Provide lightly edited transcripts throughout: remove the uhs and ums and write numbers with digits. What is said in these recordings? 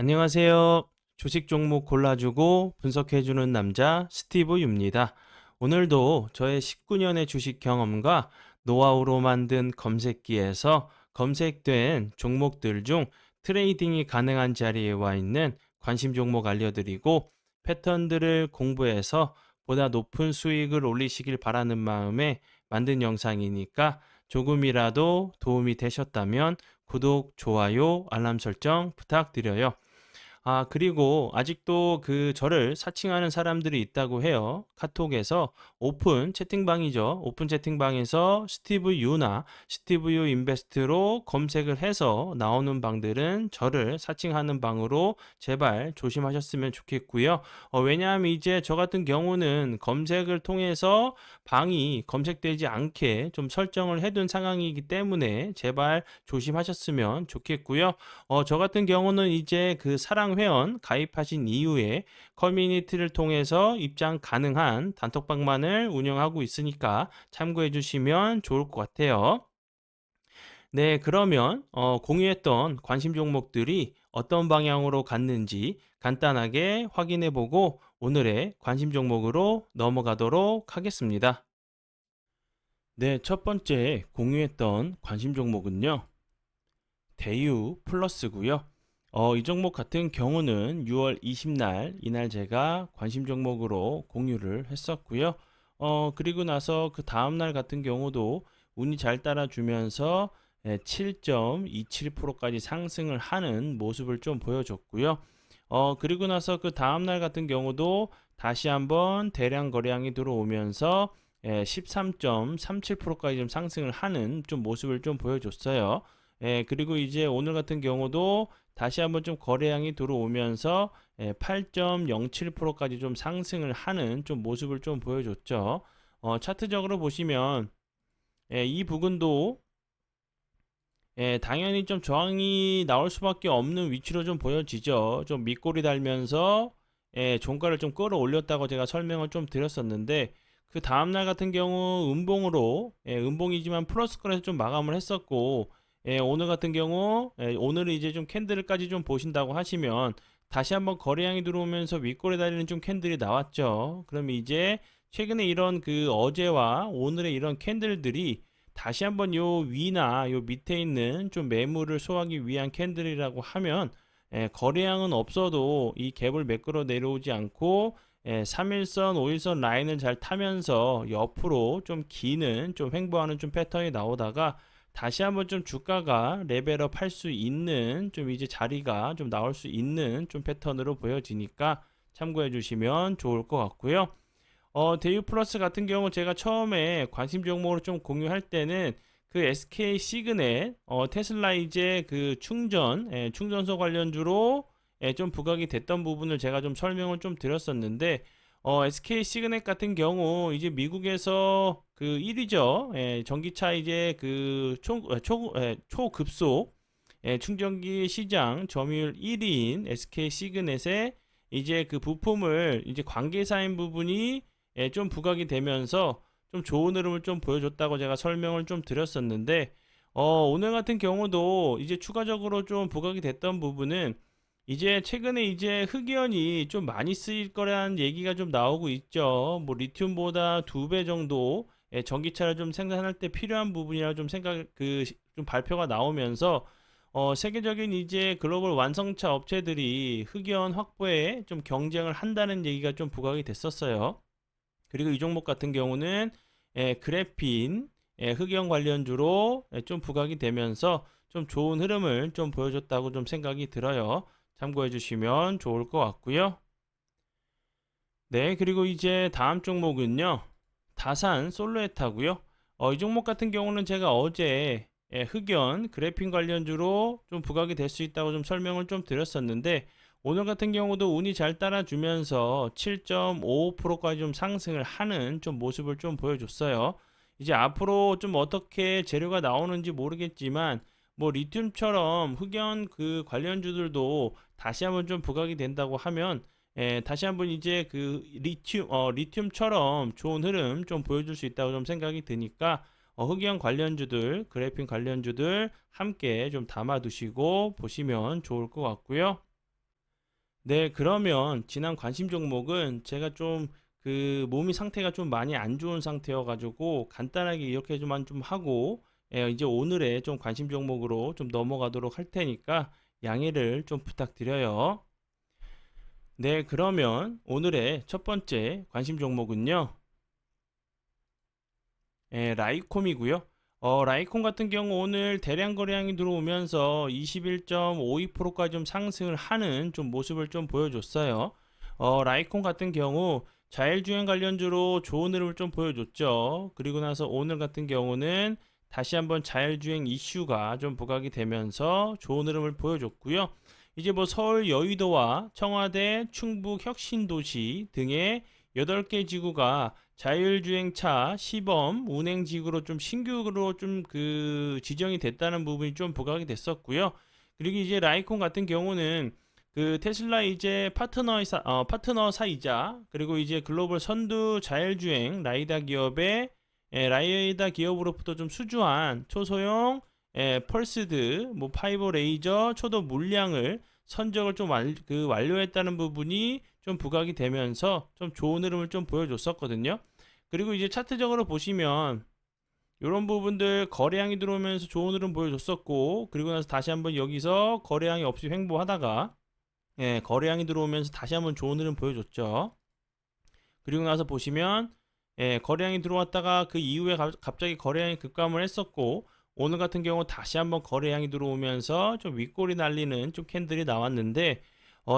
안녕하세요. 주식 종목 골라주고 분석해주는 남자 스티브 유입니다. 오늘도 저의 19년의 주식 경험과 노하우로 만든 검색기에서 검색된 종목들 중 트레이딩이 가능한 자리에 와 있는 관심 종목 알려드리고 패턴들을 공부해서 보다 높은 수익을 올리시길 바라는 마음에 만든 영상이니까 조금이라도 도움이 되셨다면 구독, 좋아요, 알람 설정 부탁드려요. 그리고 아직도 저를 사칭하는 사람들이 있다고 해요. 카톡에서 오픈 채팅방이죠. 오픈 채팅방에서 스티브 유나 스티브 유 인베스트로 검색을 해서 나오는 방들은 저를 사칭하는 방으로 제발 조심하셨으면 좋겠고요. 왜냐하면 이제 저 같은 경우는 검색을 통해서 방이 검색되지 않게 좀 설정을 해둔 상황이기 때문에 제발 조심하셨으면 좋겠고요. 저 같은 경우는 이제 사랑 회원 가입하신 이후에 커뮤니티를 통해서 입장 가능한 단톡방만을 운영하고 있으니까 참고해 주시면 좋을 것 같아요. 네, 그러면 공유했던 관심 종목들이 어떤 방향으로 갔는지 간단하게 확인해 보고 오늘의 관심 종목으로 넘어가도록 하겠습니다. 네, 첫 번째 공유했던 관심 종목은요. 대유 플러스고요. 이 종목 같은 경우는 6월 20날 이날 제가 관심 종목으로 공유를 했었고요. 그리고 나서 그 다음 날 같은 경우도 운이 잘 따라주면서 7.27%까지 상승을 하는 모습을 좀 보여줬고요. 그리고 나서 그 다음 날 같은 경우도 다시 한번 대량 거래량이 들어오면서 13.37%까지 좀 상승을 하는 좀 모습을 좀 보여줬어요. 그리고 이제 오늘 같은 경우도 다시 한번 좀 거래량이 들어오면서 8.07%까지 좀 상승을 하는 좀 모습을 좀 보여줬죠. 차트적으로 보시면 이 부분도 당연히 좀 저항이 나올 수밖에 없는 위치로 좀 보여지죠. 좀 밑골이 달면서 종가를 좀 끌어올렸다고 제가 설명을 좀 드렸었는데 그 다음날 같은 경우 음봉으로 음봉이지만 플러스권에서 좀 마감을 했었고 오늘 같은 경우 오늘은 이제 좀 캔들까지 좀 보신다고 하시면 다시 한번 거래량이 들어오면서 윗골에 달리는 좀 캔들이 나왔죠. 그럼 이제 최근에 이런 어제와 오늘의 이런 캔들들이 다시 한번 요 위나 요 밑에 있는 좀 매물을 소화하기 위한 캔들이라고 하면 거래량은 없어도 이 갭을 매끌어 내려오지 않고 3일선, 5일선 라인을 잘 타면서 옆으로 좀 기는 좀 횡보하는 좀 패턴이 나오다가 다시 한번 좀 주가가 레벨업 할 수 있는 좀 이제 자리가 좀 나올 수 있는 좀 패턴으로 보여지니까 참고해 주시면 좋을 것 같고요. 대유 플러스 같은 경우 제가 처음에 관심 종목으로 좀 공유할 때는 SK 시그넷, 테슬라 이제 충전소 관련주로 좀 부각이 됐던 부분을 제가 좀 설명을 좀 드렸었는데, SK 시그넷 같은 경우 이제 미국에서 1위죠. 전기차 이제 초급속 충전기 시장 점유율 1위인 SK 시그넷의 이제 부품을 이제 관계사인 부분이 좀 부각이 되면서 좀 좋은 흐름을 좀 보여줬다고 제가 설명을 좀 드렸었는데 오늘 같은 경우도 이제 추가적으로 좀 부각이 됐던 부분은 이제 최근에 이제 흑연이 좀 많이 쓰일 거라는 얘기가 좀 나오고 있죠. 뭐 리튬보다 2배 정도 전기차를 좀 생산할 때 필요한 부분이라 좀 좀 발표가 나오면서 세계적인 이제 글로벌 완성차 업체들이 흑연 확보에 좀 경쟁을 한다는 얘기가 좀 부각이 됐었어요. 그리고 이 종목 같은 경우는 그래핀 흑연 관련주로 좀 부각이 되면서 좀 좋은 흐름을 좀 보여줬다고 좀 생각이 들어요. 참고해 주시면 좋을 것 같고요. 네, 그리고 이제 다음 종목은요. 다산 솔로에타고요. 이 종목 같은 경우는 제가 어제 흑연 그래핀 관련주로 좀 부각이 될 수 있다고 좀 설명을 좀 드렸었는데 오늘 같은 경우도 운이 잘 따라주면서 7.55%까지 좀 상승을 하는 좀 모습을 좀 보여줬어요. 이제 앞으로 좀 어떻게 재료가 나오는지 모르겠지만 뭐 리튬처럼 흑연 관련주들도 다시 한번 좀 부각이 된다고 하면 다시 한번 이제 리튬처럼 좋은 흐름 좀 보여줄 수 있다고 좀 생각이 드니까 흑연 관련주들, 그래핀 관련주들 함께 좀 담아 두시고 보시면 좋을 것 같고요. 네, 그러면 지난 관심 종목은 제가 좀 그 몸이 상태가 좀 많이 안 좋은 상태여가지고 간단하게 이렇게만 좀 하고 이제 오늘의 좀 관심 종목으로 좀 넘어가도록 할 테니까 양해를 좀 부탁드려요. 네, 그러면 오늘의 첫 번째 관심 종목은요. 라이콤이고요. 라이콤 같은 경우 오늘 대량 거래량이 들어오면서 21.52%까지 좀 상승을 하는 좀 모습을 좀 보여줬어요. 라이콤 같은 경우 자율주행 관련주로 좋은 흐름을 좀 보여줬죠. 그리고 나서 오늘 같은 경우는 다시 한번 자율주행 이슈가 좀 부각이 되면서 좋은 흐름을 보여줬고요. 이제 뭐 서울 여의도와 청와대, 충북 혁신도시 등의 8개 지구가 자율주행차 시범 운행지구로 좀 신규로 좀 그 지정이 됐다는 부분이 좀 부각이 됐었고요. 그리고 이제 라이콘 같은 경우는 그 테슬라 이제 파트너사이자 그리고 이제 글로벌 선두 자율주행 라이다 기업으로부터 좀 수주한 초소형 펄스드 뭐 파이버 레이저 초도 물량을 선적을 좀 완료했다는 부분이 좀 부각이 되면서 좀 좋은 흐름을 좀 보여줬었거든요. 그리고 이제 차트적으로 보시면 이런 부분들 거래량이 들어오면서 좋은 흐름 보여줬었고, 그리고 나서 다시 한번 여기서 거래량이 없이 횡보하다가 거래량이 들어오면서 다시 한번 좋은 흐름 보여줬죠. 그리고 나서 보시면 거래량이 들어왔다가 그 이후에 갑자기 거래량이 급감을 했었고, 오늘 같은 경우 다시 한번 거래량이 들어오면서 좀 윗골이 날리는 좀 캔들이 나왔는데,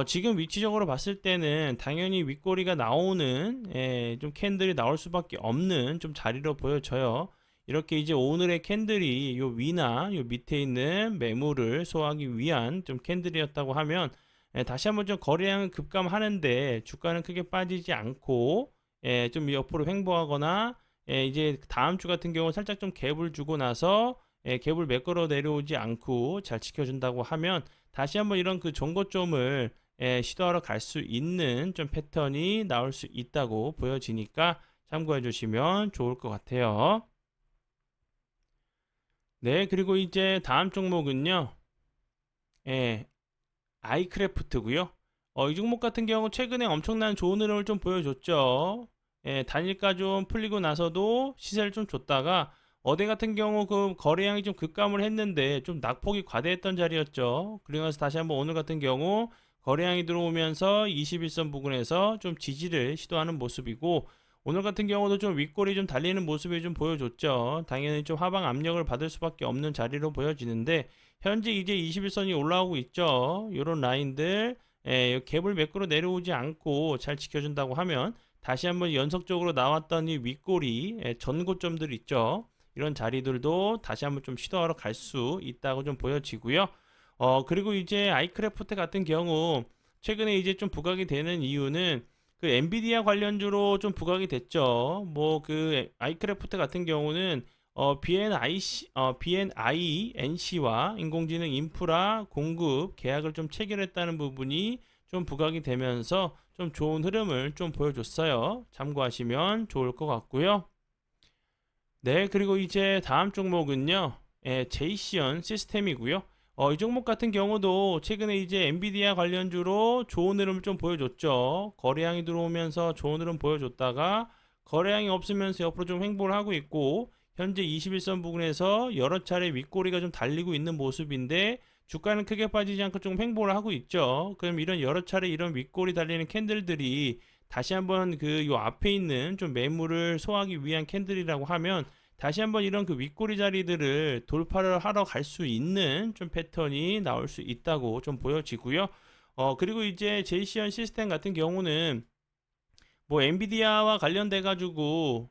지금 위치적으로 봤을 때는 당연히 윗꼬리가 나오는 좀 캔들이 나올 수밖에 없는 좀 자리로 보여져요. 이렇게 이제 오늘의 캔들이 요 위나 요 밑에 있는 매물을 소화하기 위한 좀 캔들이었다고 하면 다시 한번 좀 거래량은 급감하는데 주가는 크게 빠지지 않고 좀 옆으로 횡보하거나 이제 다음 주 같은 경우 살짝 좀 갭을 주고 나서 갭을 매끌어 내려오지 않고 잘 지켜준다고 하면 다시 한번 이런 그 정고점을 시도하러 갈 수 있는 좀 패턴이 나올 수 있다고 보여지니까 참고해 주시면 좋을 것 같아요. 네, 그리고 이제 다음 종목은요. 예, 아이크래프트고요. 이 종목 같은 경우 최근에 엄청난 좋은 흐름을 좀 보여줬죠. 단일가 좀 풀리고 나서도 시세를 좀 줬다가 어제 같은 경우 그 거래량이 좀 급감을 했는데 좀 낙폭이 과대했던 자리였죠. 그리고 나서 다시 한번 오늘 같은 경우 거래량이 들어오면서 21선 부근에서 좀 지지를 시도하는 모습이고 오늘 같은 경우도 좀 윗골이 좀 달리는 모습이 좀 보여줬죠. 당연히 좀 하방 압력을 받을 수밖에 없는 자리로 보여지는데 현재 이제 21선이 올라오고 있죠. 이런 라인들 갭을 매끄러 내려오지 않고 잘 지켜준다고 하면 다시 한번 연속적으로 나왔던 이 윗골이 전고점들 있죠. 이런 자리들도 다시 한번 좀 시도하러 갈 수 있다고 좀 보여지고요. 그리고 이제 아이크래프트 같은 경우 최근에 이제 좀 부각이 되는 이유는 그 엔비디아 관련주로 좀 부각이 됐죠. 뭐 그 아이크래프트 같은 경우는 BNINC와 인공지능 인프라 공급 계약을 좀 체결했다는 부분이 좀 부각이 되면서 좀 좋은 흐름을 좀 보여줬어요. 참고하시면 좋을 것 같고요. 네, 그리고 이제 다음 종목은요. 제이시언 시스템이고요. 이 종목 같은 경우도 최근에 이제 엔비디아 관련주로 좋은 흐름을 좀 보여줬죠. 거래량이 들어오면서 좋은 흐름 보여줬다가 거래량이 없으면서 옆으로 좀 횡보를 하고 있고 현재 21선 부근에서 여러 차례 윗꼬리가 좀 달리고 있는 모습인데 주가는 크게 빠지지 않고 좀 횡보를 하고 있죠. 그럼 이런 여러 차례 이런 윗꼬리 달리는 캔들들이 다시 한번 그 요 앞에 있는 좀 매물을 소화하기 위한 캔들이라고 하면 다시 한번 이런 그 윗꼬리 자리들을 돌파를 하러 갈 수 있는 좀 패턴이 나올 수 있다고 좀 보여지고요. 그리고 이제 제이시언 시스템 같은 경우는 뭐 엔비디아와 관련돼 가지고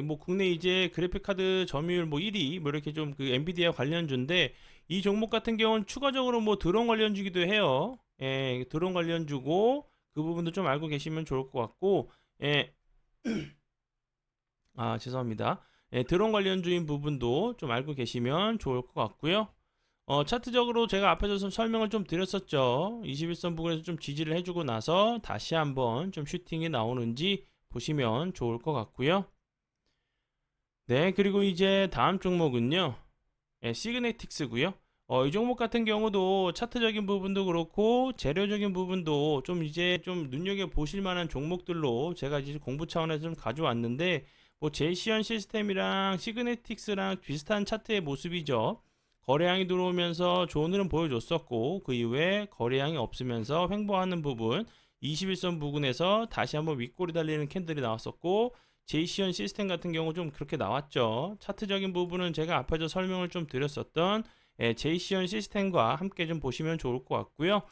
뭐 국내 이제 그래픽 카드 점유율 뭐 1위 뭐 이렇게 좀 그 엔비디아 관련주인데 이 종목 같은 경우는 추가적으로 뭐 드론 관련주기도 해요. 드론 관련주고 그 부분도 좀 알고 계시면 좋을 것 같고 예, 죄송합니다. 드론 관련주인 부분도 좀 알고 계시면 좋을 것 같고요. 차트적으로 제가 앞에서 좀 설명을 좀 드렸었죠. 21선 부근에서 좀 지지를 해주고 나서 다시 한번 좀 슈팅이 나오는지 보시면 좋을 것 같고요. 네, 그리고 이제 다음 종목은요. 시그네틱스고요. 이 종목 같은 경우도 차트적인 부분도 그렇고 재료적인 부분도 좀 이제 좀 눈여겨 보실 만한 종목들로 제가 이제 공부 차원에서 좀 가져왔는데, 뭐 제이시언 시스템이랑 시그네틱스랑 비슷한 차트의 모습이죠. 거래량이 들어오면서 좋은 흐름 보여줬었고, 그 이후에 거래량이 없으면서 횡보하는 부분, 21선 부근에서 다시 한번 윗꼬리 달리는 캔들이 나왔었고, 제이시언 시스템 같은 경우 좀 그렇게 나왔죠. 차트적인 부분은 제가 앞에서 설명을 좀 드렸었던 제이시언 시스템과 함께 좀 보시면 좋을 것 같고요.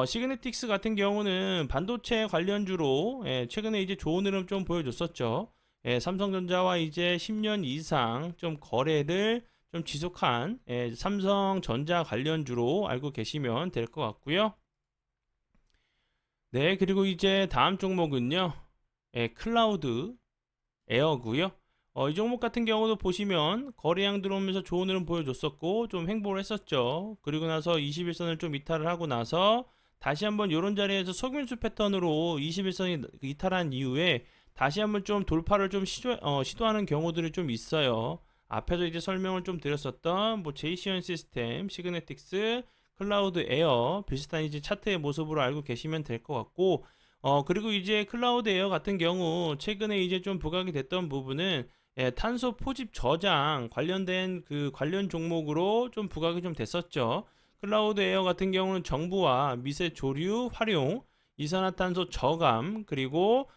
시그네틱스 같은 경우는 반도체 관련주로 최근에 이제 좋은 흐름 좀 보여줬었죠. 삼성전자와 이제 10년 이상 좀 거래를 좀 지속한 삼성전자 관련주로 알고 계시면 될 것 같고요. 네, 그리고 이제 다음 종목은요. 클라우드 에어고요. 이 종목 같은 경우도 보시면 거래량 들어오면서 좋은 흐름 보여줬었고 좀 횡보를 했었죠. 그리고 나서 21선을 좀 이탈을 하고 나서 다시 한번 이런 자리에서 석윤수 패턴으로 21선이 이탈한 이후에 다시 한번 좀 돌파를 좀 시도하는 경우들이 좀 있어요. 앞에서 이제 설명을 좀 드렸었던 뭐 제이시언 시스템, 시그네틱스, 클라우드 에어 비슷한 이제 차트의 모습으로 알고 계시면 될 것 같고, 그리고 이제 클라우드 에어 같은 경우 최근에 이제 좀 부각이 됐던 부분은 탄소 포집 저장 관련된 그 관련 종목으로 좀 부각이 좀 됐었죠. 클라우드 에어 같은 경우는 정부와 미세 조류 활용, 이산화탄소 저감, 그리고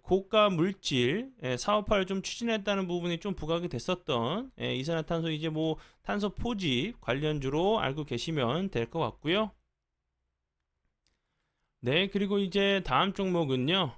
고가 물질 사업화를 좀 추진했다는 부분이 좀 부각이 됐었던 이산화탄소 이제 뭐 탄소 포집 관련주로 알고 계시면 될 것 같고요. 네, 그리고 이제 다음 종목은요.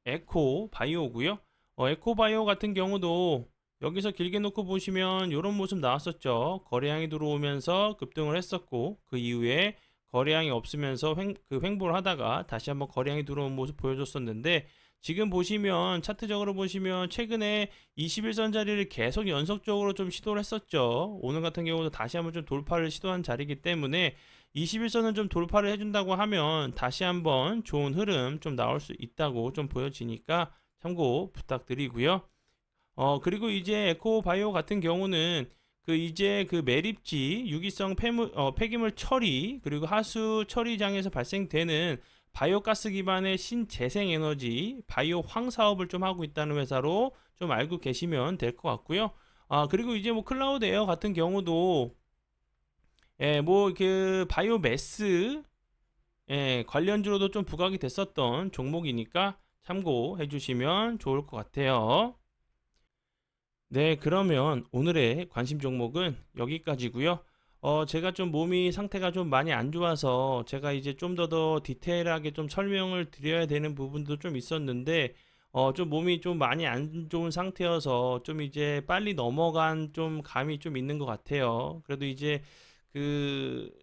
에코 바이오고요. 에코 바이오 같은 경우도 여기서 길게 놓고 보시면 이런 모습 나왔었죠. 거래량이 들어오면서 급등을 했었고 그 이후에 거래량이 없으면서 횡보를 하다가 다시 한번 거래량이 들어온 모습 보여줬었는데, 지금 보시면 차트적으로 보시면 최근에 21선 자리를 계속 연속적으로 좀 시도를 했었죠. 오늘 같은 경우도 다시 한번 좀 돌파를 시도한 자리이기 때문에 21선을 좀 돌파를 해준다고 하면 다시 한번 좋은 흐름 좀 나올 수 있다고 좀 보여지니까 참고 부탁드리고요. 그리고 이제 에코바이오 같은 경우는 그 이제 그 매립지 유기성 폐기물 처리 그리고 하수 처리장에서 발생되는 바이오가스 기반의 신재생에너지 바이오 황 사업을 좀 하고 있다는 회사로 좀 알고 계시면 될 것 같고요. 그리고 이제 뭐 클라우드 에어 같은 경우도 뭐 그 바이오매스 관련주로도 좀 부각이 됐었던 종목이니까 참고해 주시면 좋을 것 같아요. 네, 그러면 오늘의 관심 종목은 여기까지고요. 제가 좀 몸이 상태가 좀 많이 안 좋아서 제가 이제 좀 더 디테일하게 좀 설명을 드려야 되는 부분도 좀 있었는데, 좀 몸이 좀 많이 안 좋은 상태여서 좀 이제 빨리 넘어간 좀 감이 좀 있는 것 같아요. 그래도 이제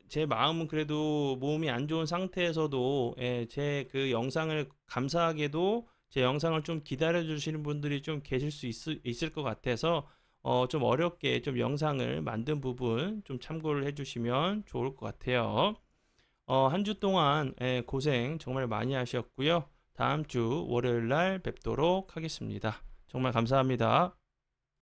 제 마음은 그래도 몸이 안 좋은 상태에서도 제 그 영상을 감사하게도 제 영상을 좀 기다려 주시는 분들이 좀 계실 수 있을 것 같아서 좀 어렵게 좀 영상을 만든 부분 좀 참고를 해주시면 좋을 것 같아요. 한 주 동안 고생 정말 많이 하셨고요. 다음 주 월요일 날 뵙도록 하겠습니다. 정말 감사합니다.